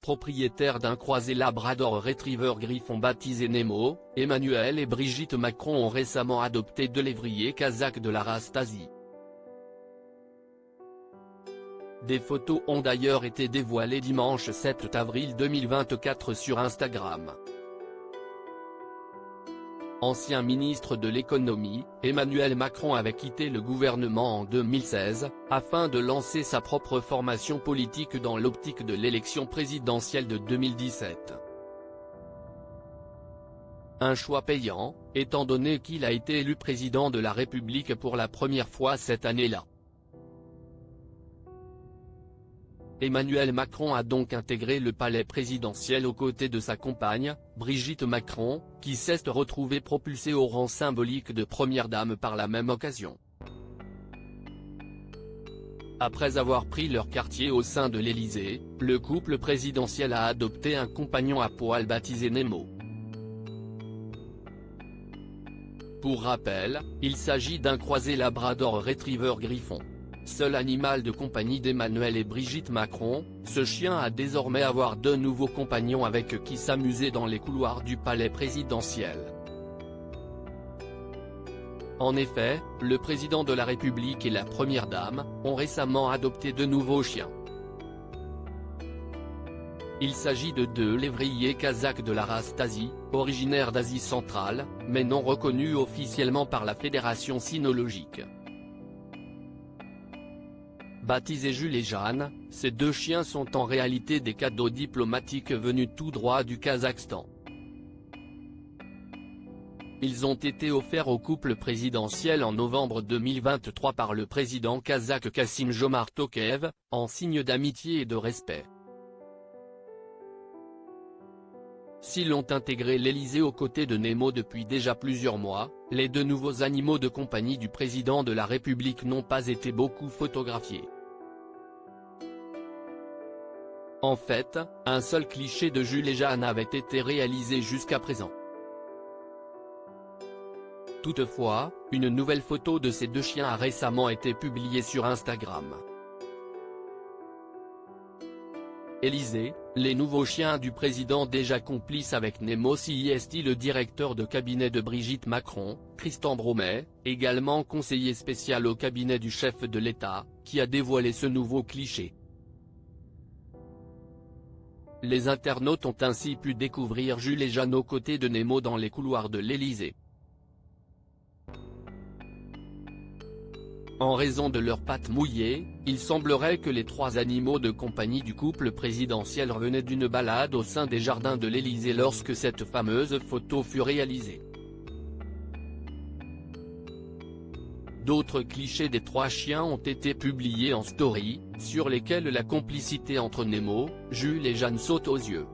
Propriétaires d'un croisé Labrador Retriever Griffon baptisé Nemo, Emmanuel et Brigitte Macron ont récemment adopté deux lévriers kazakhs de la race Tazi. Des photos ont d'ailleurs été dévoilées dimanche 7 avril 2024 sur Instagram. Ancien ministre de l'économie, Emmanuel Macron avait quitté le gouvernement en 2016, afin de lancer sa propre formation politique dans l'optique de l'élection présidentielle de 2017. Un choix payant, étant donné qu'il a été élu président de la République pour la première fois cette année-là. Emmanuel Macron a donc intégré le palais présidentiel aux côtés de sa compagne, Brigitte Macron, qui s'est retrouvée propulsée au rang symbolique de première dame par la même occasion. Après avoir pris leur quartier au sein de l'Élysée, le couple présidentiel a adopté un compagnon à poil baptisé Nemo. Pour rappel, il s'agit d'un croisé Labrador Retriever Griffon. Seul animal de compagnie d'Emmanuel et Brigitte Macron, ce chien a désormais avoir deux nouveaux compagnons avec qui s'amuser dans les couloirs du palais présidentiel. En effet, le président de la République et la première dame ont récemment adopté de nouveaux chiens. Il s'agit de deux lévriers kazakhs de la race Tazi, originaires d'Asie centrale, mais non reconnus officiellement par la Fédération cynologique. Baptisés Jules et Jeanne, ces deux chiens sont en réalité des cadeaux diplomatiques venus tout droit du Kazakhstan. Ils ont été offerts au couple présidentiel en novembre 2023 par le président kazakh Kassym-Jomart Tokayev, en signe d'amitié et de respect. S'ils ont intégré l'Élysée aux côtés de Nemo depuis déjà plusieurs mois, les deux nouveaux animaux de compagnie du président de la République n'ont pas été beaucoup photographiés. En fait, un seul cliché de Jules et Jeanne avait été réalisé jusqu'à présent. Toutefois, une nouvelle photo de ces deux chiens a récemment été publiée sur Instagram. Élysée, les nouveaux chiens du président déjà complices avec Nemo est le directeur de cabinet de Brigitte Macron, Christian Bromet, également conseiller spécial au cabinet du chef de l'État, qui a dévoilé ce nouveau cliché. Les internautes ont ainsi pu découvrir Jules et Jeanne aux côtés de Nemo dans les couloirs de l'Élysée. En raison de leurs pattes mouillées, il semblerait que les trois animaux de compagnie du couple présidentiel revenaient d'une balade au sein des jardins de l'Élysée lorsque cette fameuse photo fut réalisée. D'autres clichés des trois chiens ont été publiés en story, sur lesquels la complicité entre Nemo, Jules et Jeanne saute aux yeux.